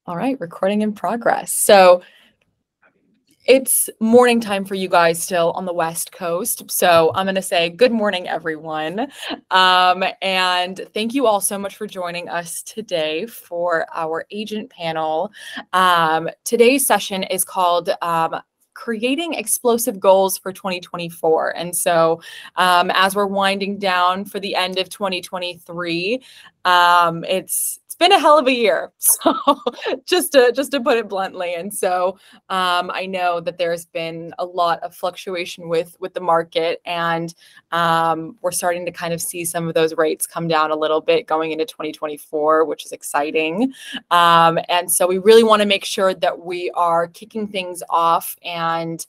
All right, recording in progress. So it's morning time for you guys still on the West Coast. So I'm going to say good morning, everyone. And thank you all so much for joining us today for our agent panel. Today's session is called Creating Explosive Goals for 2024. And so as we're winding down for the end of 2023, it's been a hell of a year. So just to put it bluntly. And so I know that there's been a lot of fluctuation with the market, and we're starting to kind of see some of those rates come down a little bit going into 2024, which is exciting. And so we really want to make sure that we are kicking things off and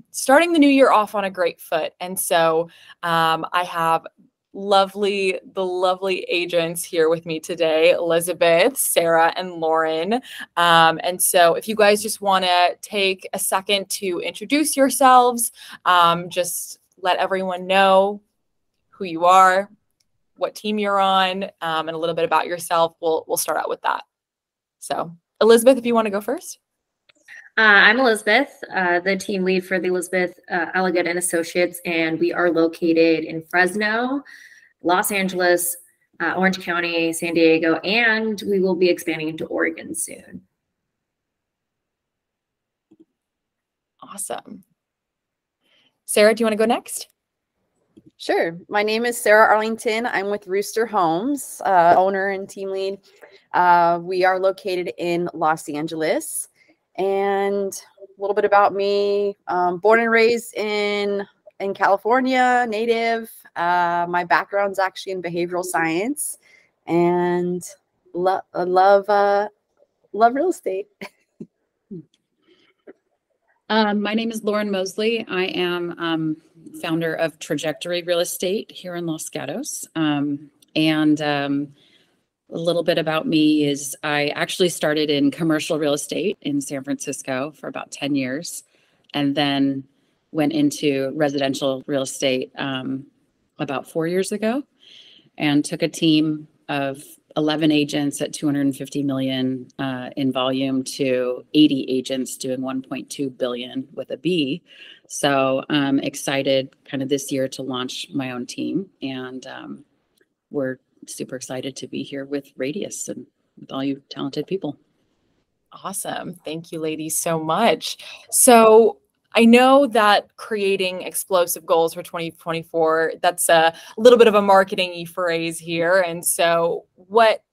starting the new year off on a great foot. And so I have the lovely agents here with me today, Elizabeth, Sarah, and Lauren. And so if you guys just want to take a second to introduce yourselves, just let everyone know who you are, what team you're on, and a little bit about yourself. We'll start out with that. So Elizabeth, if you want to go first. I'm Elizabeth, the team lead for the Elizabeth Alligood and Associates, and we are located in Fresno, Los Angeles, Orange County, San Diego, and we will be expanding into Oregon soon. Awesome. Sarah, do you want to go next? Sure. My name is Sarah Arlington. I'm with Rooster Homes, owner and team lead. We are located in Los Angeles. And a little bit about me, born and raised in California, native. My background's actually in behavioral science, and love real estate. My name is Lauren Moseley. I am founder of Trajectory Real Estate here in Los Gatos. A little bit about me is I actually started in commercial real estate in San Francisco for about 10 years, and then went into residential real estate about 4 years ago, and took a team of 11 agents at 250 million in volume to 80 agents doing 1.2 billion with a B. So I'm excited kind of this year to launch my own team, and we're super excited to be here with Radius and with all you talented people. Awesome. Thank you, ladies, so much. So I know that creating explosive goals for 2024, that's a little bit of a marketing-y phrase here. And so what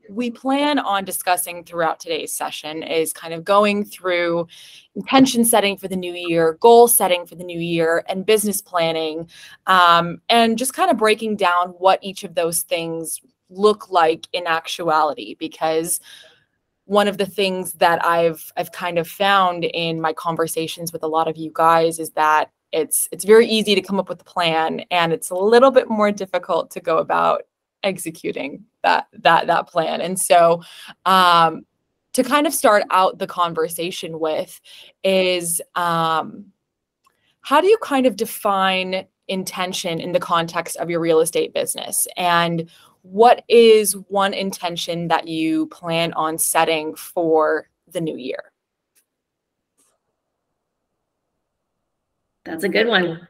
we plan on discussing throughout today's session is kind of going through intention setting for the new year, goal setting for the new year, and business planning, and just kind of breaking down what each of those things look like in actuality. Because one of the things that I've kind of found in my conversations with a lot of you guys is that it's very easy to come up with a plan, and it's a little bit more difficult to go about executing that plan. And so to kind of start out the conversation with is how do you kind of define intention in the context of your real estate business? And what is one intention that you plan on setting for the new year? That's a good one.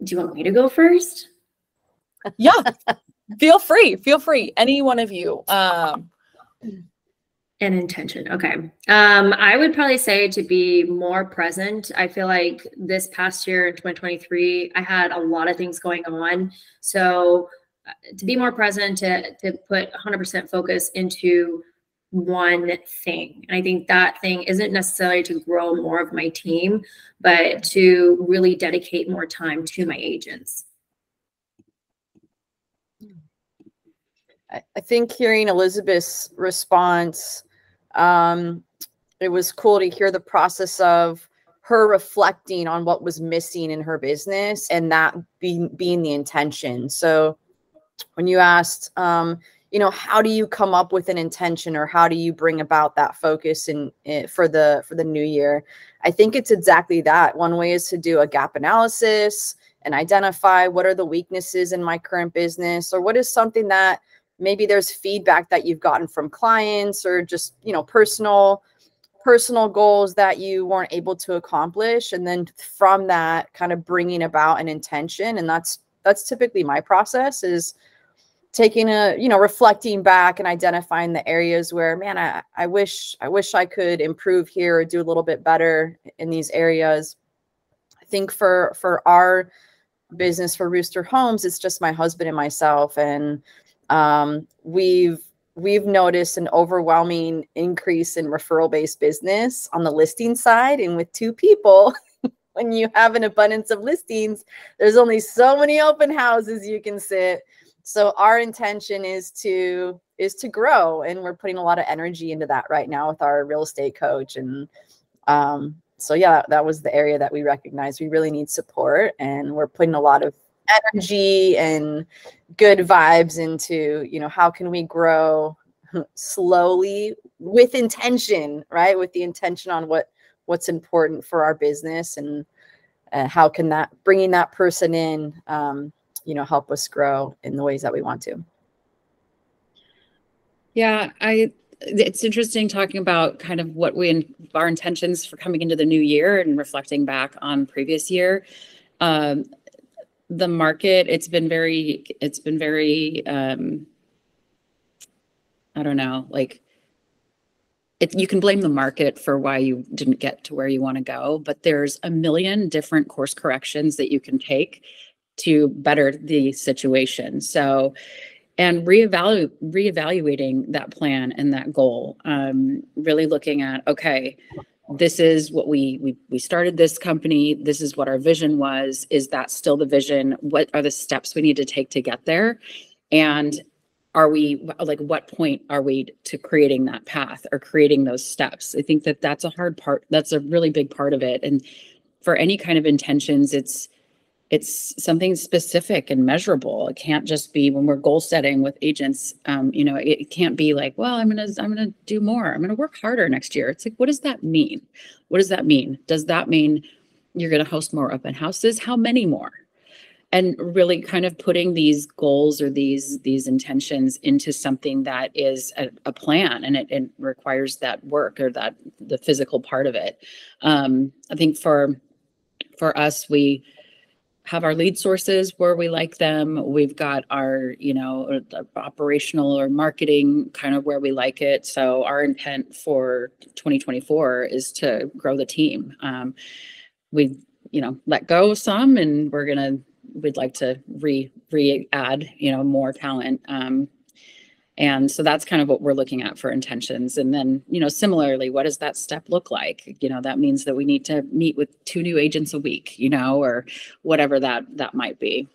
Do you want me to go first? Yeah, feel free. Any one of you. An intention. Okay. I would probably say to be more present. I feel like this past year in 2023, I had a lot of things going on. So to be more present, to put 100% focus into one thing. And I think that thing isn't necessarily to grow more of my team, but to really dedicate more time to my agents. I think hearing Elizabeth's response, it was cool to hear the process of her reflecting on what was missing in her business and that being the intention. So when you asked, how do you come up with an intention, or how do you bring about that focus for the new year? I think it's exactly that. One way is to do a gap analysis and identify what are the weaknesses in my current business, or what is something that maybe there's feedback that you've gotten from clients, or just, you know, personal goals that you weren't able to accomplish. And then from that, kind of bringing about an intention. And that's typically my process, is taking reflecting back and identifying the areas where, man, I wish I could improve here or do a little bit better in these areas. I think for our business, for Rooster Homes, it's just my husband and myself. And we've noticed an overwhelming increase in referral-based business on the listing side. And with two people, when you have an abundance of listings, there's only so many open houses you can sit. So our intention is to grow, and we're putting a lot of energy into that right now with our real estate coach. And so yeah, that was the area that we recognized we really need support, and we're putting a lot of energy and good vibes into, you know, how can we grow slowly with intention, right? With the intention on what's important for our business, and how can that, bringing that person in, help us grow in the ways that we want to. Yeah, it's interesting talking about kind of what our intentions for coming into the new year and reflecting back on previous year. The market, it's been very, I don't know, like you can blame the market for why you didn't get to where you want to go, but there's a million different course corrections that you can take to better the situation. So, and reevaluating that plan and that goal, really looking at, okay, this is what we started this company. This is what our vision was. Is that still the vision? What are the steps we need to take to get there? And are we, like, what point are we to creating that path or creating those steps? I think that's a hard part. That's a really big part of it. And for any kind of intentions, it's something specific and measurable. It can't just be, when we're goal setting with agents, it can't be like, well, I'm going to do more. I'm going to work harder next year. It's like, what does that mean? What does that mean? Does that mean you're going to host more open houses? How many more? And really kind of putting these goals or these intentions into something that is a plan, and it requires that work, or the physical part of it. I think for us, we have our lead sources where we like them. We've got our, operational or marketing kind of where we like it. So our intent for 2024 is to grow the team. We've, let go some, and we'd like to re-add, more talent. And so that's kind of what we're looking at for intentions. And then, similarly, what does that step look like? That means that we need to meet with 2 new agents a week, or whatever that might be.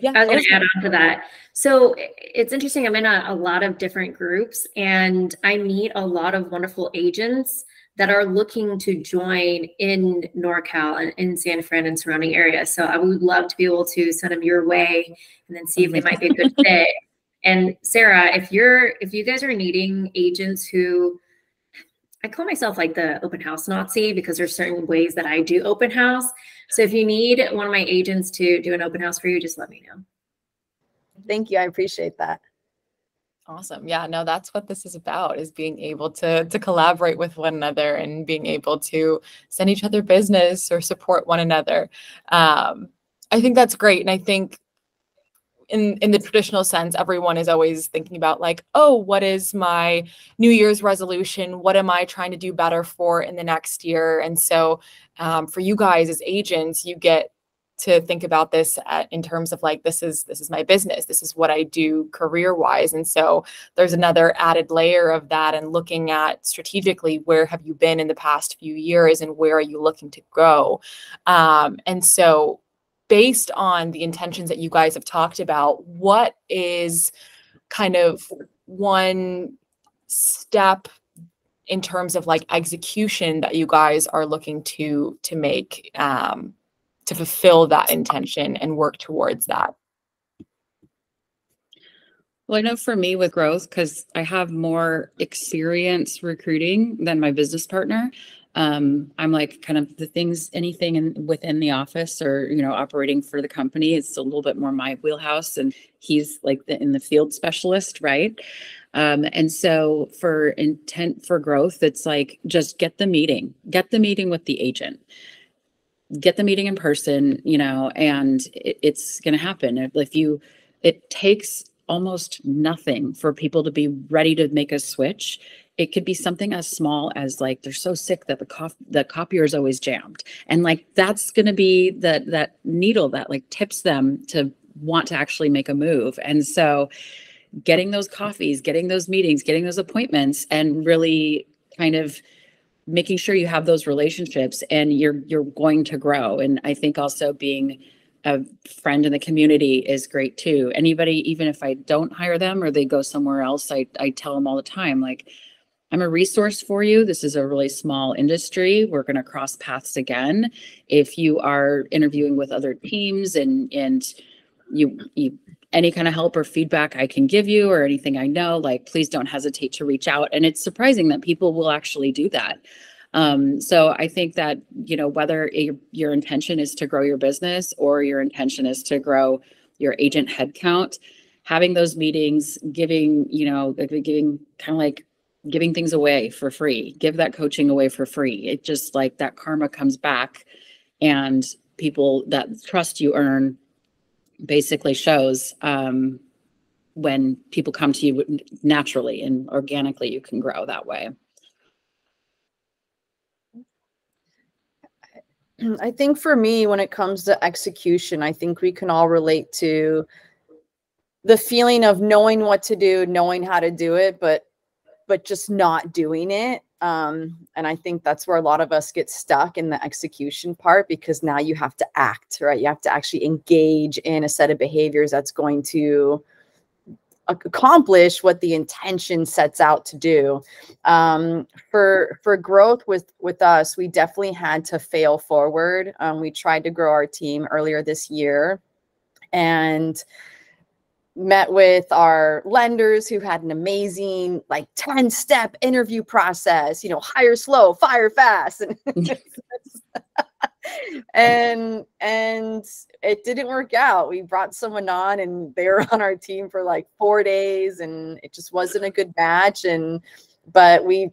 Yeah, I was going to add on to that. So it's interesting. I'm in a lot of different groups, and I meet a lot of wonderful agents that are looking to join in NorCal and in San Fran and surrounding areas. So I would love to be able to send them your way and then see if they might be a good fit. And Sarah, if you guys are needing agents who, I call myself like the open house Nazi, because there's certain ways that I do open house. So if you need one of my agents to do an open house for you, just let me know. Thank you. I appreciate that. Awesome. Yeah, no, that's what this is about, is being able to collaborate with one another and being able to send each other business or support one another. I think that's great. And I think in the traditional sense, everyone is always thinking about, like, oh, what is my New Year's resolution? What am I trying to do better for in the next year? And so for you guys as agents, you get to think about this in terms of, like, this is my business. This is what I do career-wise. And so there's another added layer of that, and looking at strategically, where have you been in the past few years and where are you looking to go? And so based on the intentions that you guys have talked about, what is kind of one step in terms of, like, execution that you guys are looking to make to fulfill that intention and work towards that? Well, I know for me with growth, because I have more experience recruiting than my business partner, I'm like kind of the things, anything within the office or, operating for the company, it's a little bit more my wheelhouse. And he's like in the field specialist, right? And so for intent for growth, it's like, just get the meeting with the agent, get the meeting in person, and it's going to happen. It takes almost nothing for people to be ready to make a switch. It could be something as small as like, they're so sick that the copier is always jammed. And like, that's going to be that needle that like tips them to want to actually make a move. And so getting those coffees, getting those meetings, getting those appointments, and really kind of making sure you have those relationships, and you're going to grow. And I think also being a friend in the community is great too. Anybody, even if I don't hire them or they go somewhere else, I tell them all the time, like, I'm a resource for you. This is a really small industry. We're going to cross paths again. If you are interviewing with other teams and you any kind of help or feedback I can give you or anything I know, like, please don't hesitate to reach out. And it's surprising that people will actually do that. So I think that, whether your intention is to grow your business or your intention is to grow your agent headcount, having those meetings, giving kind of like giving things away for free, give that coaching away for free. It just like that karma comes back, and people, that trust you earn basically shows when people come to you naturally and organically. You can grow that way. I think for me, when it comes to execution, I think we can all relate to the feeling of knowing what to do, knowing how to do it, but just not doing it. And I think that's where a lot of us get stuck in the execution part, because now you have to act, right? You have to actually engage in a set of behaviors that's going to accomplish what the intention sets out to do. For growth with us, we definitely had to fail forward. We tried to grow our team earlier this year and met with our lenders who had an amazing 10-step interview process, hire slow, fire fast. And it didn't work out. We brought someone on and they were on our team for 4 days, and it just wasn't a good match. But we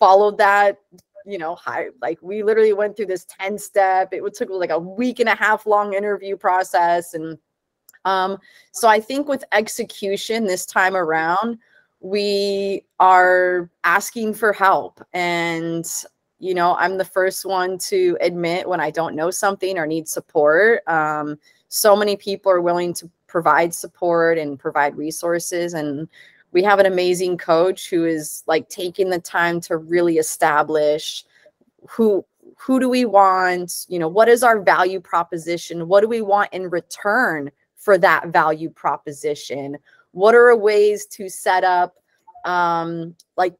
followed that, we literally went through this 10-step. It took a week and a half long interview process. And so I think with execution this time around, we are asking for help. And I'm the first one to admit when I don't know something or need support. So many people are willing to provide support and provide resources. And we have an amazing coach who is taking the time to really establish who do we want, what is our value proposition? What do we want in return for that value proposition? What are ways to set up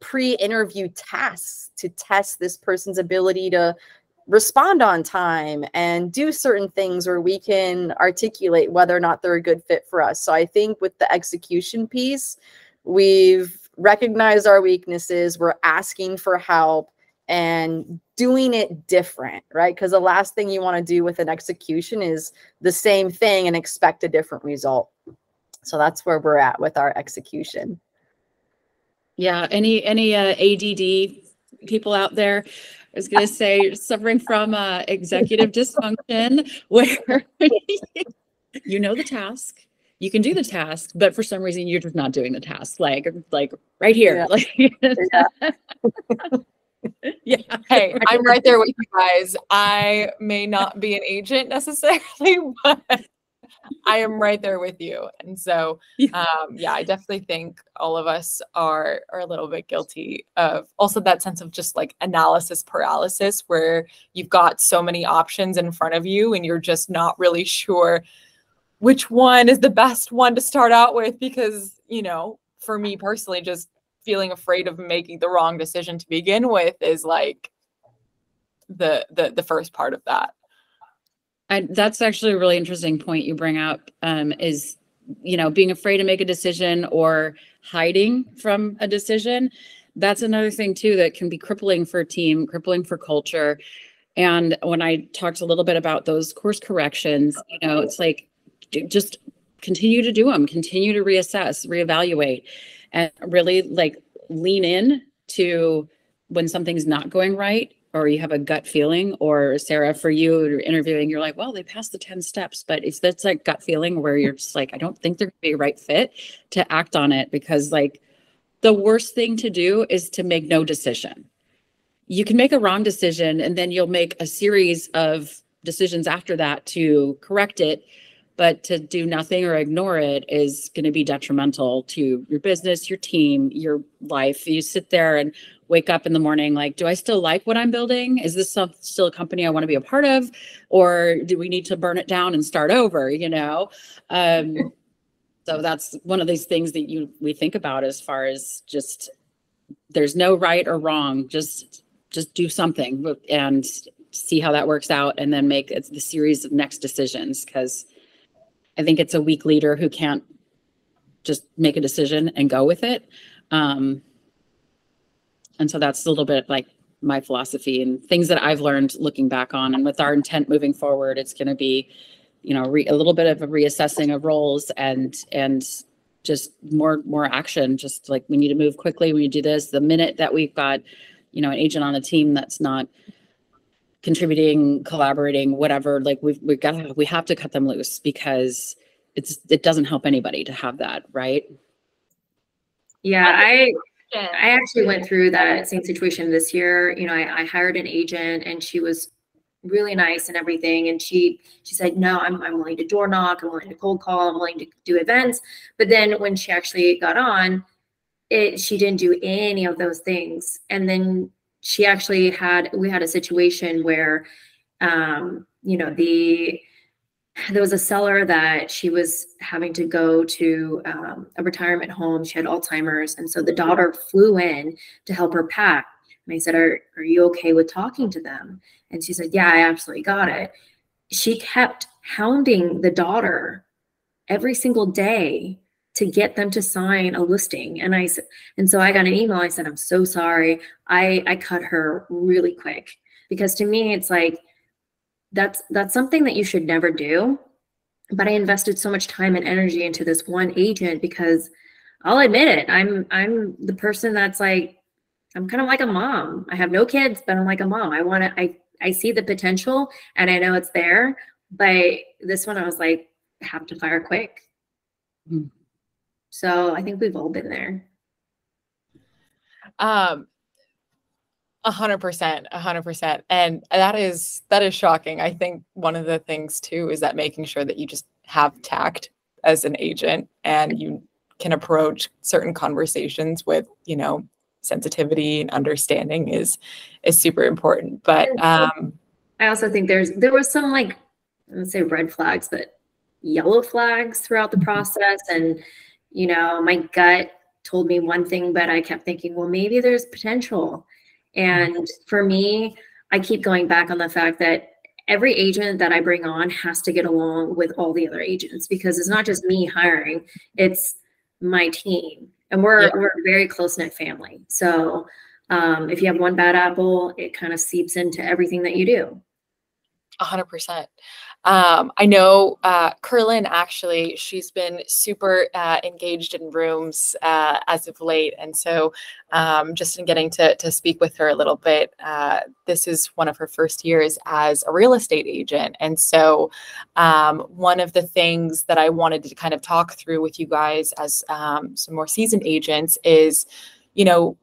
pre-interview tasks to test this person's ability to respond on time and do certain things where we can articulate whether or not they're a good fit for us. So I think with the execution piece, we've recognized our weaknesses, we're asking for help and doing it different, right? Because the last thing you want to do with an execution is the same thing and expect a different result. So that's where we're at with our execution. Yeah. Any ADD people out there? I was going to say, suffering from executive dysfunction, where the task, you can do the task, but for some reason you're just not doing the task, like right here. Yeah. Yeah. Hey, I'm right there with you guys. I may not be an agent necessarily, but I am right there with you. And so, I definitely think all of us are a little bit guilty of also that sense of just analysis paralysis, where you've got so many options in front of you and you're just not really sure which one is the best one to start out with. Because, for me personally, just feeling afraid of making the wrong decision to begin with is the first part of that. That's actually a really interesting point you bring up, is, being afraid to make a decision or hiding from a decision. that's another thing too that can be crippling for a team, crippling for culture. And when I talked a little bit about those course corrections, you know, it's like just continue to do them, continue to reassess, reevaluate, and really like lean in to when something's not going right, or you have a gut feeling, or Sarah, for you, you're interviewing, you're like, well, they passed the 10 steps, but if that's like gut feeling where you're just like, I don't think they're gonna be a right fit, to act on it, because like the worst thing to do is to make no decision. You can make a wrong decision and then you'll make a series of decisions after that to correct it. But to do nothing or ignore it is going to be detrimental to your business, your team, your life. You sit there and wake up in the morning like, do I still like what I'm building? Is this still a company I want to be a part of? Or do we need to burn it down and start over, you know? So that's one of these things that we think about as far as just, there's no right or wrong. Just do something and see how that works out, and then make the series of next decisions. Because I think it's a weak leader who can't just make a decision and go with it. And so that's a little bit like my philosophy and things that I've learned looking back on. And with our intent moving forward, it's going to be, you know, a little bit of a reassessing of roles and just more action. Just like, we need to move quickly. We do this. The minute that we've got, you know, an agent on the team that's not contributing, collaborating, whatever, like we have to cut them loose, because it doesn't help anybody to have that, right? Yeah, I actually went through that same situation this year. You know, I hired an agent and she was really nice and everything. And she said, no, I'm willing to door knock, I'm willing to cold call, I'm willing to do events. But then when she actually got on, she didn't do any of those things. And then she actually we had a situation where, you know, there was a seller that she was having to go to a retirement home. She had Alzheimer's. And so the daughter flew in to help her pack. And I said, are you okay with talking to them? And she said, yeah, I absolutely got it. She kept hounding the daughter every single day to get them to sign a listing. And so I got an email. I said, I'm so sorry. I cut her really quick, because to me, it's like, that's something that you should never do. But I invested so much time and energy into this one agent because I'll admit it. I'm the person that's like, I'm kind of like a mom. I have no kids, but I'm like a mom. I see the potential and I know it's there. But this one, I was like, I have to fire quick. Mm-hmm. So I think we've all been there. 100%. And that is shocking. I think one of the things too is that making sure that you just have tact as an agent and you can approach certain conversations with, you know, sensitivity and understanding is super important. But I also think there was some, like, I wouldn't say red flags, but yellow flags throughout the process. And, you know, my gut told me one thing, but I kept thinking, well, maybe there's potential. And for me, I keep going back on the fact that every agent that I bring on has to get along with all the other agents, because it's not just me hiring, it's my team. And we're a very close-knit family. So if you have one bad apple, it kind of seeps into everything that you do. 100%. I know Curlin, actually, she's been super engaged in rooms as of late. And so just in getting to speak with her a little bit, this is one of her first years as a real estate agent. And so one of the things that I wanted to kind of talk through with you guys as some more seasoned agents is, you know,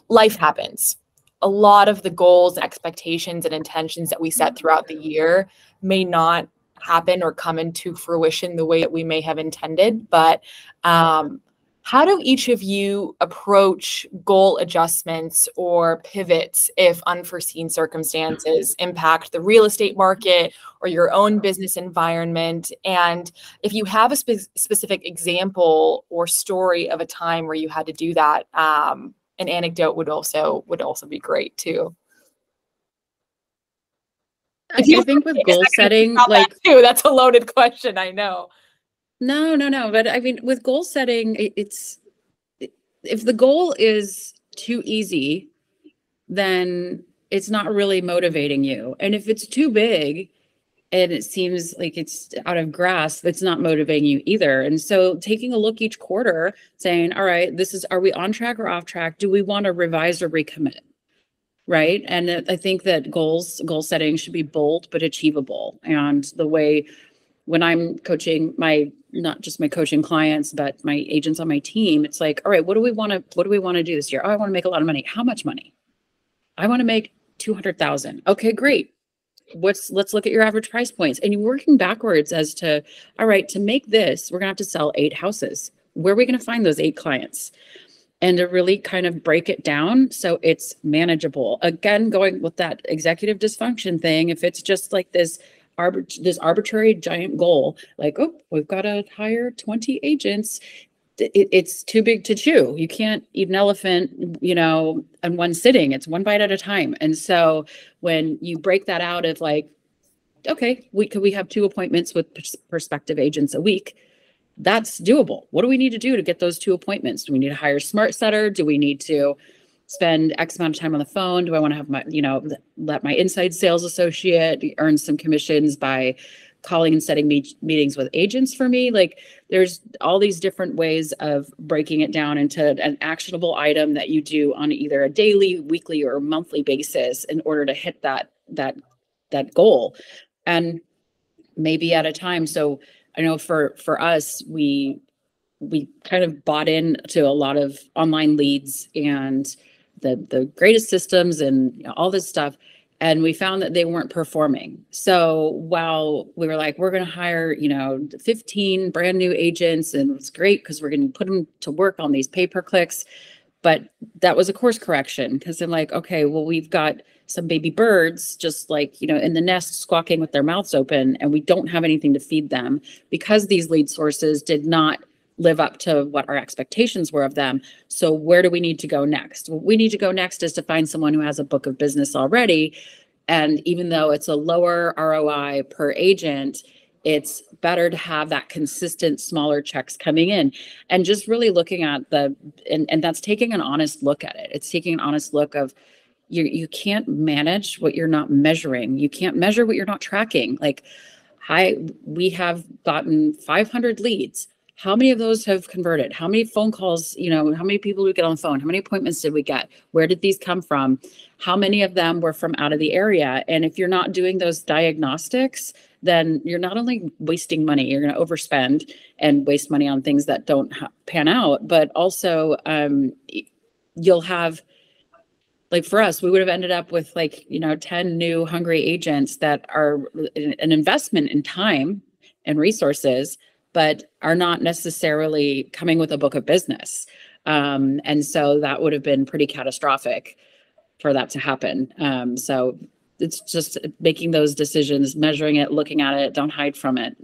life happens. A lot of the goals, expectations, and intentions that we set throughout the year may not happen or come into fruition the way that we may have intended. But how do each of you approach goal adjustments or pivots if unforeseen circumstances impact the real estate market or your own business environment? And if you have a specific example or story of a time where you had to do that, an anecdote would also be great too. I think with goal setting, like that's a loaded question, I know. No. But I mean, with goal setting, if the goal is too easy, then it's not really motivating you. And if it's too big and it seems like it's out of grasp, it's not motivating you either. And so taking a look each quarter, saying, all right, are we on track or off track? Do we want to revise or recommit? Right. And I think that goal setting should be bold but achievable. And the way when I'm coaching not just my coaching clients, but my agents on my team, it's like, all right, what do we want to do this year? Oh, I want to make a lot of money. How much money? I want to make 200,000. Okay, great. Let's look at your average price points. And you're working backwards as to, all right, to make this, we're going to have to sell 8 houses. Where are we going to find those 8 clients? And to really kind of break it down so it's manageable. Again, going with that executive dysfunction thing, if it's just like this arbitrary giant goal, like, oh, we've got to hire 20 agents, it's too big to chew. You can't eat an elephant, in one sitting. It's one bite at a time. And so when you break that out of like, okay, we have 2 appointments with prospective agents a week, that's doable. What do we need to do to get those 2 appointments? Do we need to hire a smart setter? Do we need to spend X amount of time on the phone? Do I want to have my, let my inside sales associate earn some commissions by calling and setting meetings with agents for me? Like, there's all these different ways of breaking it down into an actionable item that you do on either a daily, weekly, or monthly basis in order to hit that goal, and maybe at a time. So I know for us, we kind of bought into a lot of online leads and the greatest systems and all this stuff. And we found that they weren't performing. So while we were like, we're going to hire, 15 brand new agents, and it's great because we're going to put them to work on these pay-per-clicks. But that was a course correction, because I'm like, okay, well, we've got some baby birds just like, in the nest squawking with their mouths open, and we don't have anything to feed them because these lead sources did not live up to what our expectations were of them. So where do we need to go next? What we need to go next is to find someone who has a book of business already. And even though it's a lower ROI per agent, it's better to have that consistent smaller checks coming in, and just really looking at and that's taking an honest look at it. It's taking an honest look of you can't manage what you're not measuring. You can't measure what you're not tracking. Like, we have gotten 500 leads. How many of those have converted? How many phone calls, how many people did we get on the phone? How many appointments did we get? Where did these come from? How many of them were from out of the area? And if you're not doing those diagnostics, then you're not only wasting money, you're going to overspend and waste money on things that don't pan out, but also you'll have, like for us, we would have ended up with 10 new hungry agents that are an investment in time and resources, but are not necessarily coming with a book of business. And so that would have been pretty catastrophic for that to happen. So it's just making those decisions, measuring it, looking at it, don't hide from it,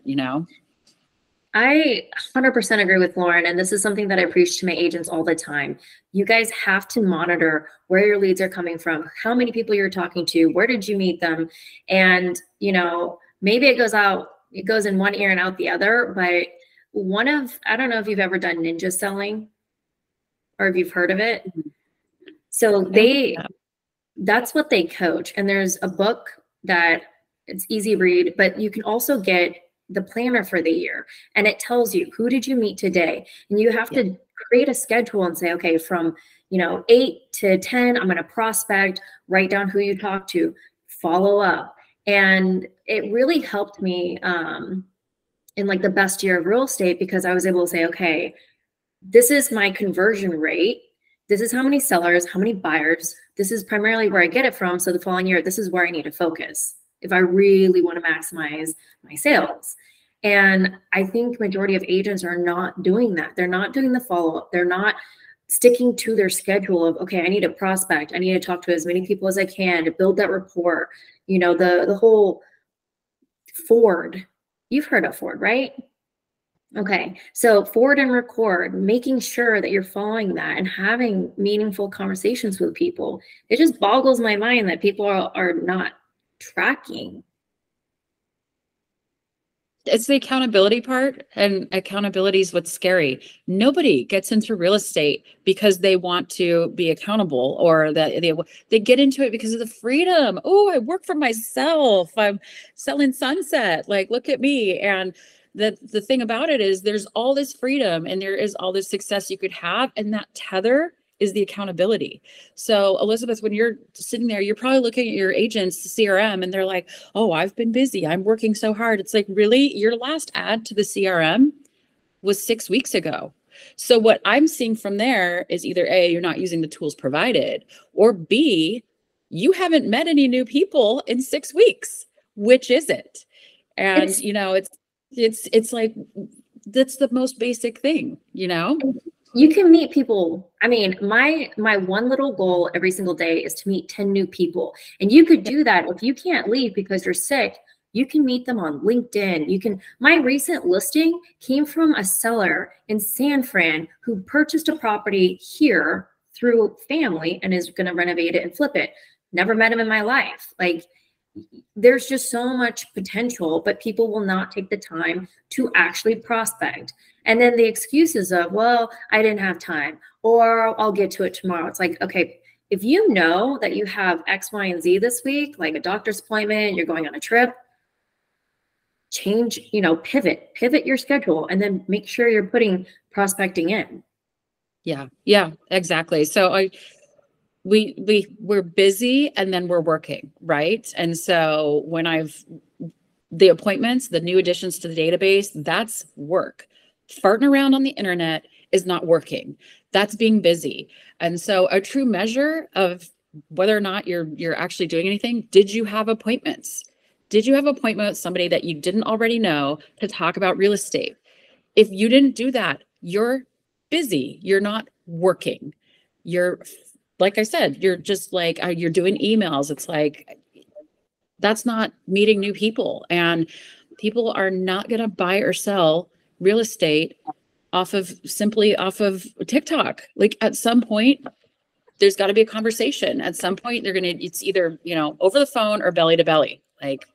I 100% agree with Lauren, and this is something that I preach to my agents all the time. You guys have to monitor where your leads are coming from, how many people you're talking to, where did you meet them? And, maybe it goes in one ear and out the other, but I don't know if you've ever done ninja selling or if you've heard of it. So that's what they coach. And there's a book that it's easy read, but you can also get the planner for the year, and it tells you who did you meet today, and you have to create a schedule and say, okay, from 8 to 10 I'm going to prospect, write down who you talk to, follow up. And it really helped me in the best year of real estate, because I was able to say, okay, this is my conversion rate, this is how many sellers, how many buyers, this is primarily where I get it from, so the following year this is where I need to focus if I really want to maximize my sales. And I think majority of agents are not doing that. They're not doing the follow-up. They're not sticking to their schedule of, okay, I need to prospect. I need to talk to as many people as I can to build that rapport. The whole Ford, you've heard of Ford, right? Okay, so forward and record, making sure that you're following that and having meaningful conversations with people. It just boggles my mind that people are not tracking. It's the accountability part, and accountability is what's scary. Nobody gets into real estate because they want to be accountable, or that they get into it because of the freedom. Oh, I work for myself. I'm selling sunset. Like, look at me. And the thing about it is there's all this freedom and there is all this success you could have. And that tether is the accountability. So Elizabeth, when you're sitting there, you're probably looking at your agent's CRM and they're like, oh, I've been busy. I'm working so hard. It's like, really? Your last add to the CRM was 6 weeks ago. So what I'm seeing from there is either A, you're not using the tools provided, or B, you haven't met any new people in 6 weeks. Which is it? And it's like, that's the most basic thing, You can meet people. I mean, my one little goal every single day is to meet 10 new people. And you could do that if you can't leave because you're sick. You can meet them on LinkedIn. My recent listing came from a seller in San Fran who purchased a property here through family and is going to renovate it and flip it. Never met him in my life. Like, there's just so much potential, but people will not take the time to actually prospect. And then the excuses of, well, I didn't have time, or I'll get to it tomorrow. It's like, okay, if you know that you have X, Y, and Z this week, like a doctor's appointment, you're going on a trip, change, pivot your schedule, and then make sure you're putting prospecting in. Yeah, exactly. So we're busy and then we're working, right? And so when the appointments, the new additions to the database, that's work. Farting around on the internet is not working. That's being busy. And so a true measure of whether or not you're actually doing anything, did you have appointments? Did you have an appointment with somebody that you didn't already know to talk about real estate? If you didn't do that, you're busy. You're not working. You're, like I said, you're just like, you're doing emails. It's like, that's not meeting new people. And people are not going to buy or sell real estate simply off of TikTok. Like, at some point, there's got to be a conversation. At some point, it's either, over the phone or belly to belly. Like,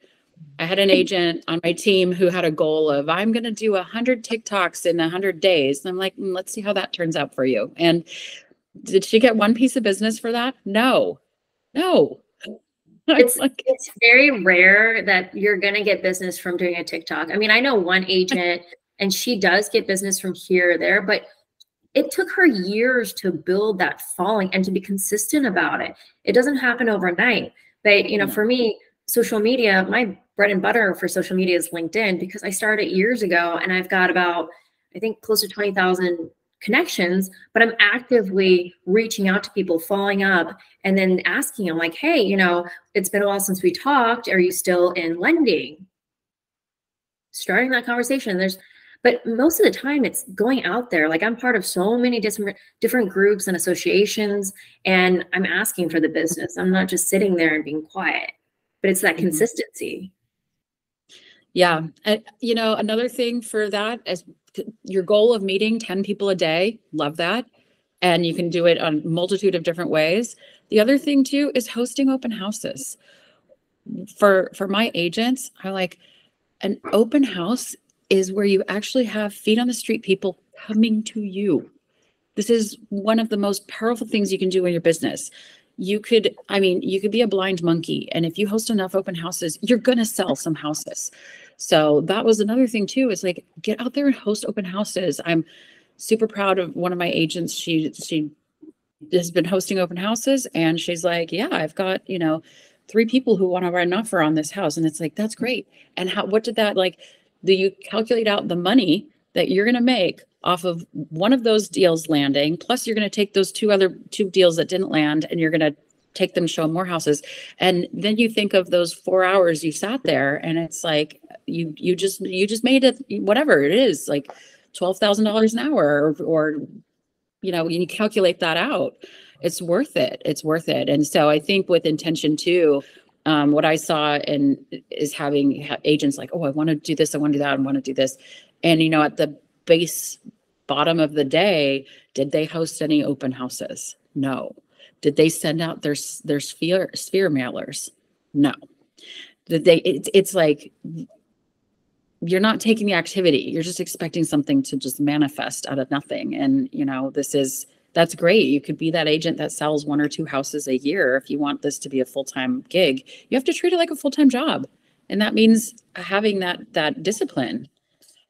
I had an agent on my team who had a goal of, I'm going to do 100 TikToks in 100 days. And I'm like, let's see how that turns out for you. And did she get one piece of business for that? No. It's very rare that you're going to get business from doing a TikTok. I mean, I know one agent and she does get business from here or there, but it took her years to build that following and to be consistent about it. It doesn't happen overnight. But, for me, social media, my bread and butter for social media is LinkedIn, because I started years ago and I've got about, I think, close to 20,000 connections, but I'm actively reaching out to people, following up, and then asking them like, hey, it's been a while since we talked. Are you still in lending? Starting that conversation. But most of the time it's going out there. Like, I'm part of so many different groups and associations, and I'm asking for the business. I'm not just sitting there and being quiet, but it's that consistency. Yeah. And, another thing for that is your goal of meeting 10 people a day. Love that. And you can do it on a multitude of different ways. The other thing too is hosting open houses. For my agents, I like an open house is where you actually have feet on the street people coming to you. This is one of the most powerful things you can do in your business. You could be a blind monkey. And if you host enough open houses, you're going to sell some houses. So that was another thing too, is like, get out there and host open houses. I'm super proud of one of my agents. She has been hosting open houses, and she's like, yeah, I've got, 3 people who want to write an offer on this house. And it's like, that's great. And what did that, like, do you calculate out the money that you're going to make off of one of those deals landing? Plus you're going to take those two deals that didn't land, and you're going to take them, show them more houses. And then you think of those 4 hours you sat there, and it's like, you just made it, whatever it is, like $12,000 an hour, or you calculate that out. It's worth it. It's worth it. And so I think with intention too, what I saw is having agents like, oh, I want to do this, I want to do that, I want to do this. And, at the bottom of the day, did they host any open houses? No. Did they send out their sphere mailers? No. Did they, it's like, you're not taking the activity. You're just expecting something to just manifest out of nothing. And, you know, that's great. You could be that agent that sells 1 or 2 houses a year. If you want this to be a full-time gig, you have to treat it like a full-time job. And that means having that discipline.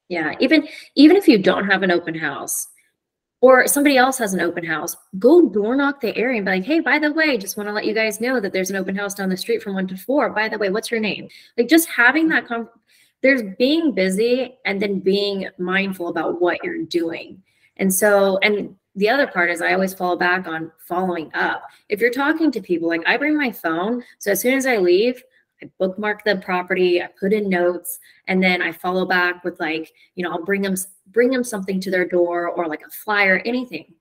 Yeah. Even if you don't have an open house, or somebody else has an open house, go door knock the area and be like, hey, by the way, just want to let you guys know that there's an open house down the street from 1 to 4. By the way, what's your name? Like, just having that there's being busy and then being mindful about what you're doing. And so, and the other part is I always fall back on following up. If you're talking to people, like I bring my phone. So as soon as I leave, I bookmark the property, I put in notes, and then I follow back with, like, you know, I'll bring them something to their door, or like a flyer, anything,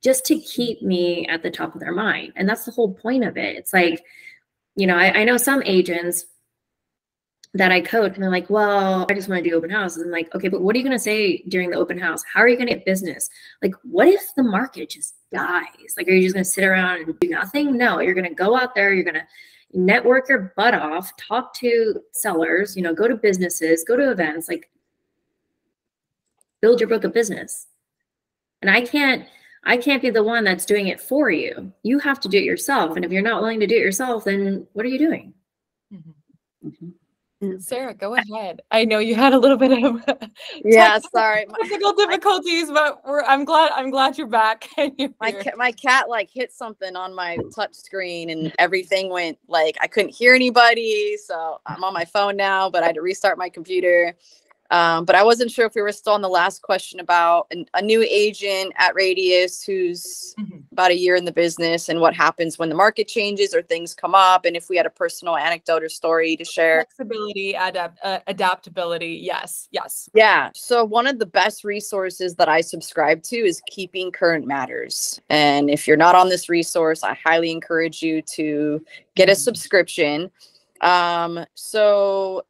just to keep me at the top of their mind. And that's the whole point of it. It's like, you know, I know some agents that I coach and they're like, well, I just want to do open houses. I'm like, okay, but what are you going to say during the open house? How are you going to get business? Like, what if the market just dies? Like, are you just going to sit around and do nothing? No, you're going to go out there, you're going to network your butt off, talk to sellers, you know, go to businesses, go to events, like build your book of business. And I can't be the one that's doing it for you. You have to do it yourself. And if you're not willing to do it yourself, then what are you doing? Mm-hmm. Mm-hmm. Sarah, go ahead. I know you had a little bit of technical difficulties, but I'm glad you're back. My cat like hit something on my touch screen and everything went, like, I couldn't hear anybody. So I'm on my phone now, but I had to restart my computer. But I wasn't sure if we were still on the last question about a new agent at Radius who's about a year in the business, and what happens when the market changes or things come up, and if we had a personal anecdote or story to share. Flexibility, adaptability. Yes. Yeah. So one of the best resources that I subscribe to is Keeping Current Matters. And if you're not on this resource, I highly encourage you to get a subscription. So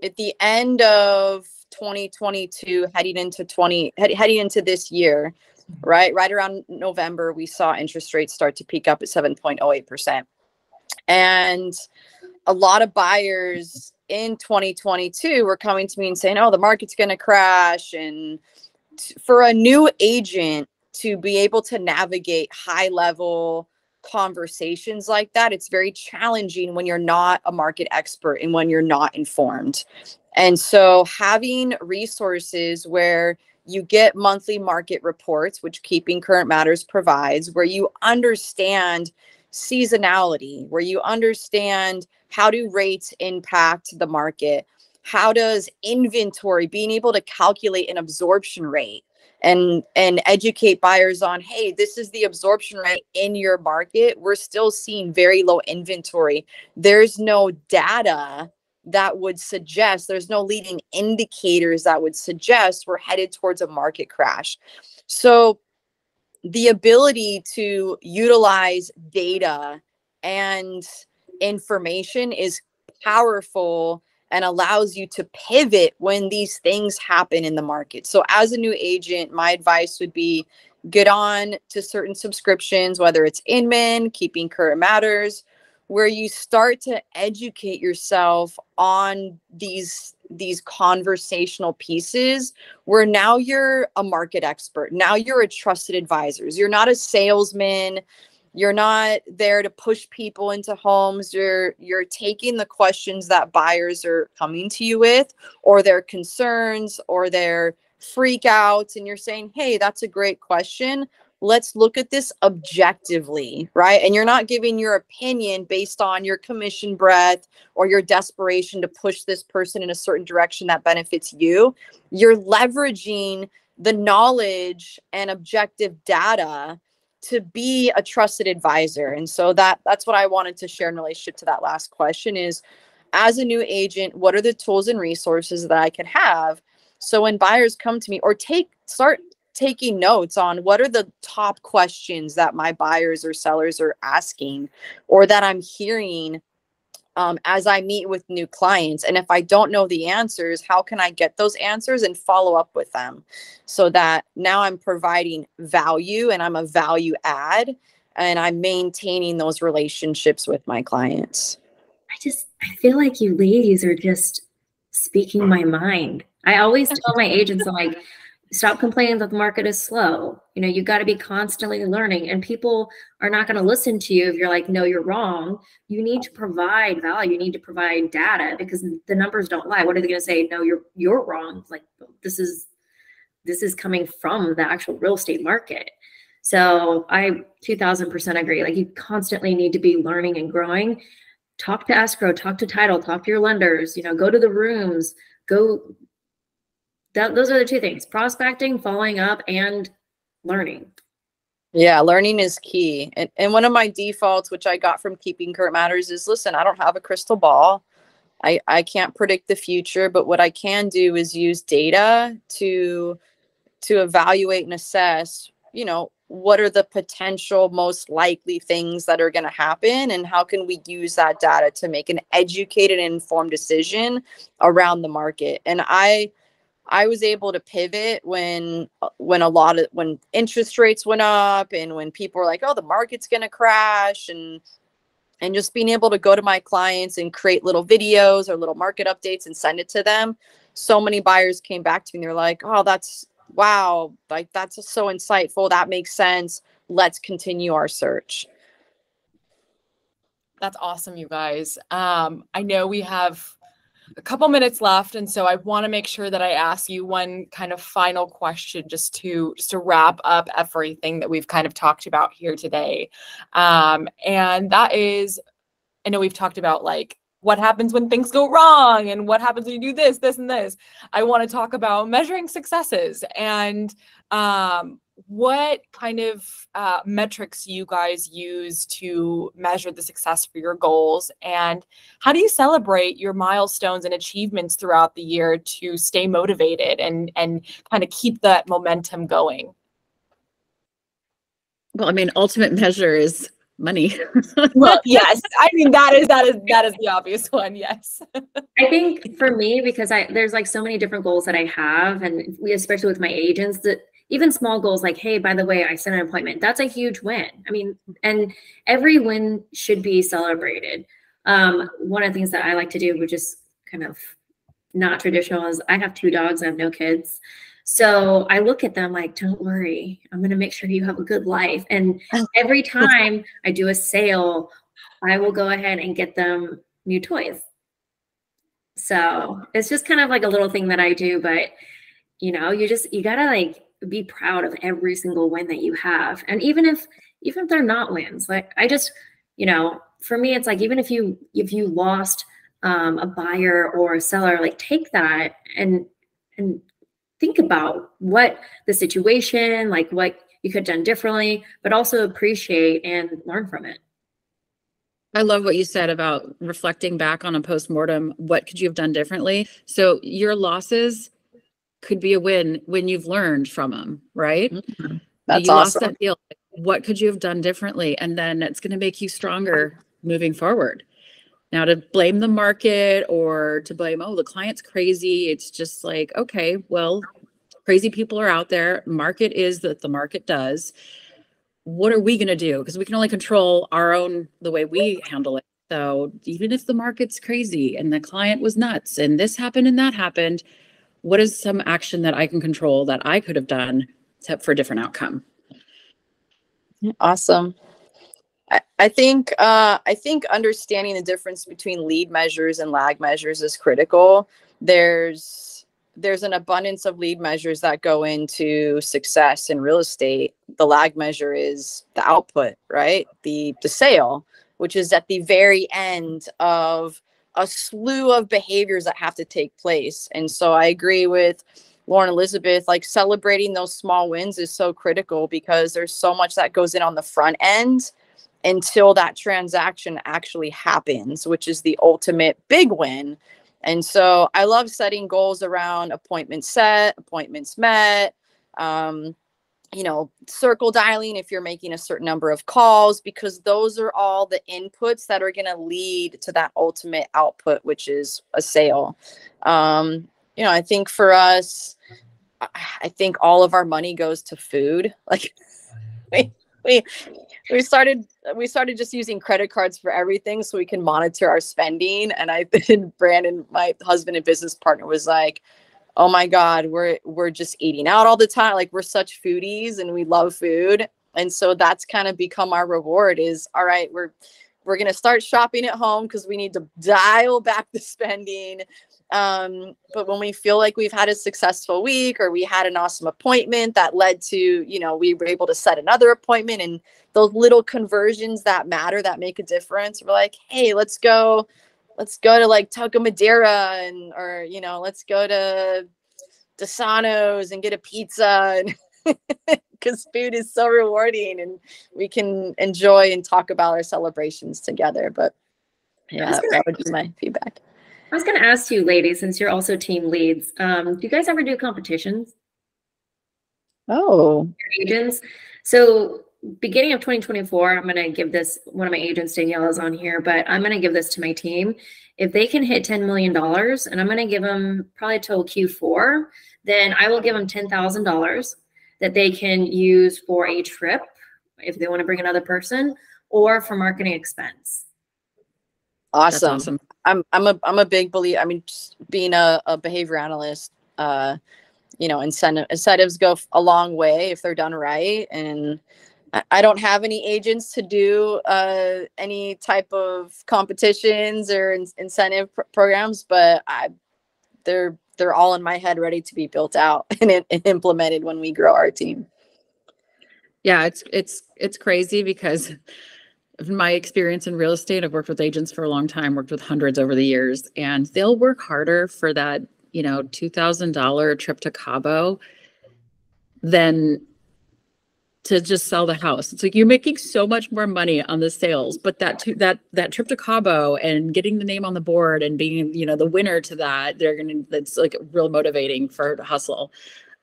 at the end of 2022, heading into this year, right around November, we saw interest rates start to peak up at 7.08%. And a lot of buyers in 2022 were coming to me and saying, oh, the market's going to crash. And for a new agent to be able to navigate high level conversations like that, it's very challenging when you're not a market expert and when you're not informed. And so having resources where you get monthly market reports, which Keeping Current Matters provides, where you understand seasonality, where you understand how do rates impact the market, how does inventory, being able to calculate an absorption rate and educate buyers on, hey, this is the absorption rate in your market. We're still seeing very low inventory. There's no data that would suggest, there's no leading indicators that would suggest we're headed towards a market crash. So the ability to utilize data and information is powerful and allows you to pivot when these things happen in the market. So as a new agent, my advice would be get on to certain subscriptions, whether it's Inman, Keeping Current Matters, where you start to educate yourself on these conversational pieces where now you're a market expert. Now you're a trusted advisor. You're not a salesman. You're not there to push people into homes. You're taking the questions that buyers are coming to you with, or their concerns, or their freak outs, and you're saying, hey, that's a great question. Let's look at this objectively, right? And you're not giving your opinion based on your commission breadth or your desperation to push this person in a certain direction that benefits you. You're leveraging the knowledge and objective data to be a trusted advisor. And so that's what I wanted to share in relationship to that last question is, as a new agent, what are the tools and resources that I could have? So when buyers come to me, or start taking notes on what are the top questions that my buyers or sellers are asking, or that I'm hearing as I meet with new clients. And if I don't know the answers, how can I get those answers and follow up with them, so that now I'm providing value and I'm a value add and I'm maintaining those relationships with my clients. I feel like you ladies are just speaking my mind. I always tell my agents, I'm like, stop complaining that the market is slow. You know, you got to be constantly learning, and people are not going to listen to you if you're like, no, you're wrong. You need to provide value. You need to provide data, because the numbers don't lie. What are they going to say? No, you're wrong. It's like, this is coming from the actual real estate market. So I 2000% agree. Like, you constantly need to be learning and growing. Talk to escrow, talk to title, talk to your lenders, you know, go to the rooms, those are the two things: prospecting, following up, and learning. Yeah, learning is key. And one of my defaults, which I got from Keeping Current Matters, is, listen, I don't have a crystal ball. I can't predict the future, but what I can do is use data to evaluate and assess, you know, what are the potential most likely things that are going to happen, and how can we use that data to make an educated and informed decision around the market. And I was able to pivot when interest rates went up, and when people were like, oh, the market's going to crash, and just being able to go to my clients and create little videos or little market updates and send it to them. So many buyers came back to me and they're like, oh, wow, like, that's so insightful. That makes sense. Let's continue our search. That's awesome, you guys. I know we have a couple minutes left, and so I want to make sure that I ask you one kind of final question, just to wrap up everything that we've kind of talked about here today. And that is, I know we've talked about like what happens when things go wrong and what happens when you do this, this, and this. I want to talk about measuring successes, and what kind of metrics you guys use to measure the success for your goals, and how do you celebrate your milestones and achievements throughout the year to stay motivated and kind of keep that momentum going? Well, I mean, ultimate measure is money. Well, yes. I mean, that is the obvious one. Yes. I think for me, because there's like so many different goals that I have, and especially with my agents, that even small goals like, hey, by the way, I set an appointment. That's a huge win. I mean, and every win should be celebrated. One of the things that I like to do, which is kind of not traditional, is I have 2 dogs. I have no kids. So I look at them like, don't worry, I'm going to make sure you have a good life. And every time I do a sale, I will go ahead and get them new toys. So it's just kind of like a little thing that I do, but you know, you gotta like be proud of every single win that you have. And even if they're not wins, like I just, you know, for me, it's like, even if you lost a buyer or a seller, like take that and think about what the situation, like what you could have done differently, but also appreciate and learn from it. I love what you said about reflecting back on a postmortem. What could you have done differently? So your losses could be a win when you've learned from them, right? Mm-hmm. That's you awesome. Lost that deal. What could you have done differently? And then it's going to make you stronger moving forward. Now, to blame the market or to blame, oh, the client's crazy, it's just like, okay, well, crazy people are out there. Market is that the market does. What are we going to do? Because we can only control the way we handle it. So even if the market's crazy and the client was nuts and this happened and that happened, what is some action that I can control that I could have done for a different outcome? Awesome. I think understanding the difference between lead measures and lag measures is critical. There's an abundance of lead measures that go into success in real estate. The lag measure is the output, right? The sale, which is at the very end of a slew of behaviors that have to take place. And so I agree with Lauren, Elizabeth, like celebrating those small wins is so critical, because there's so much that goes in on the front end until that transaction actually happens, which is the ultimate big win. And so I love setting goals around appointments set, appointments met, you know, circle dialing if you're making a certain number of calls, because those are all the inputs that are going to lead to that ultimate output, which is a sale. You know, I think for us, I think all of our money goes to food. Like we started just using credit cards for everything so we can monitor our spending. And Brandon, my husband and business partner, was like, oh my God, we're just eating out all the time. Like, we're such foodies and we love food. And so that's kind of become our reward is, all right, we're going to start shopping at home because we need to dial back the spending. But when we feel like we've had a successful week or we had an awesome appointment that led to, you know, we were able to set another appointment, and those little conversions that matter, that make a difference. We're like, hey, let's go to like Toca Madera or, you know, let's go to Desano's and get a pizza, and because food is so rewarding and we can enjoy and talk about our celebrations together. But yeah, that would be my feedback. I was going to ask you, ladies, since you're also team leads, do you guys ever do competitions? Oh, agents. So beginning of 2024, I'm going to give this, one of my agents, Danielle, is on here, but I'm going to give this to my team. If they can hit $10 million, and I'm going to give them probably till Q4, then I will give them $10,000 that they can use for a trip if they want to bring another person, or for marketing expense. Awesome. That's awesome. I'm a big believer. I mean, just being a behavior analyst, you know, incentives go a long way if they're done right. And I don't have any agents to do any type of competitions or incentive programs, but they're all in my head, ready to be built out and implemented when we grow our team. Yeah, it's crazy because of my experience in real estate, I've worked with agents for a long time, worked with hundreds over the years, and they'll work harder for that, you know, $2,000 trip to Cabo than to just sell the house. It's like you're making so much more money on the sales, but that trip to Cabo and getting the name on the board and being, you know, the winner to that, that's like real motivating for her to hustle.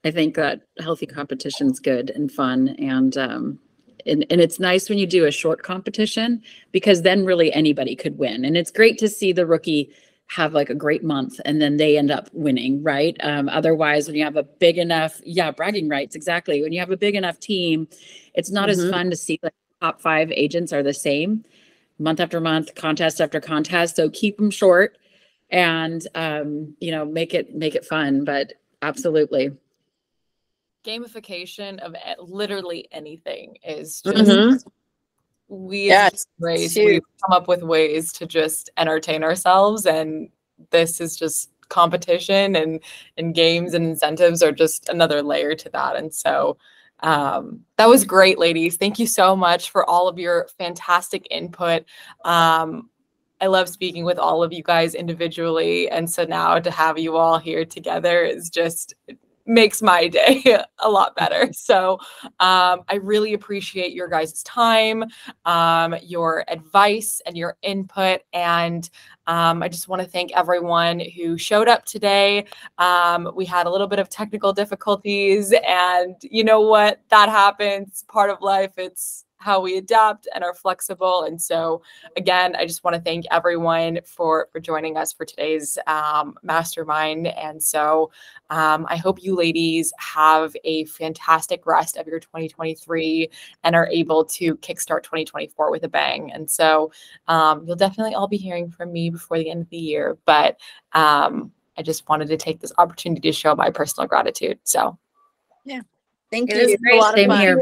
I think that healthy competition is good and fun, and it's nice when you do a short competition, because then really anybody could win. And it's great to see the rookie have like a great month and then they end up winning, right? Otherwise, when you have a big enough, bragging rights, exactly. When you have a big enough team, it's not as fun to see like top 5 agents are the same month after month, contest after contest. So keep them short and, you know, make it fun, but absolutely. Gamification of literally anything is just we've come up with ways to just entertain ourselves, and this is just competition, and games and incentives are just another layer to that. And so that was great, ladies. Thank you so much for all of your fantastic input. I love speaking with all of you guys individually, and so now to have you all here together is just makes my day a lot better. So I really appreciate your guys' time, your advice and your input. And I just want to thank everyone who showed up today. We had a little bit of technical difficulties, and you know what? That happens. Part of life. It's how we adapt and are flexible. And so again, I just want to thank everyone for joining us for today's mastermind. And so I hope you ladies have a fantastic rest of your 2023 and are able to kickstart 2024 with a bang. And so you'll definitely all be hearing from me before the end of the year, but I just wanted to take this opportunity to show my personal gratitude. So yeah, thank you. It was great. Same here.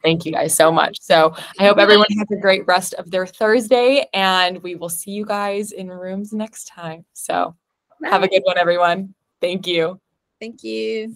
Thank you guys so much. So I hope everyone has a great rest of their Thursday, and we will see you guys in rooms next time. So have a good one, everyone. Thank you. Thank you.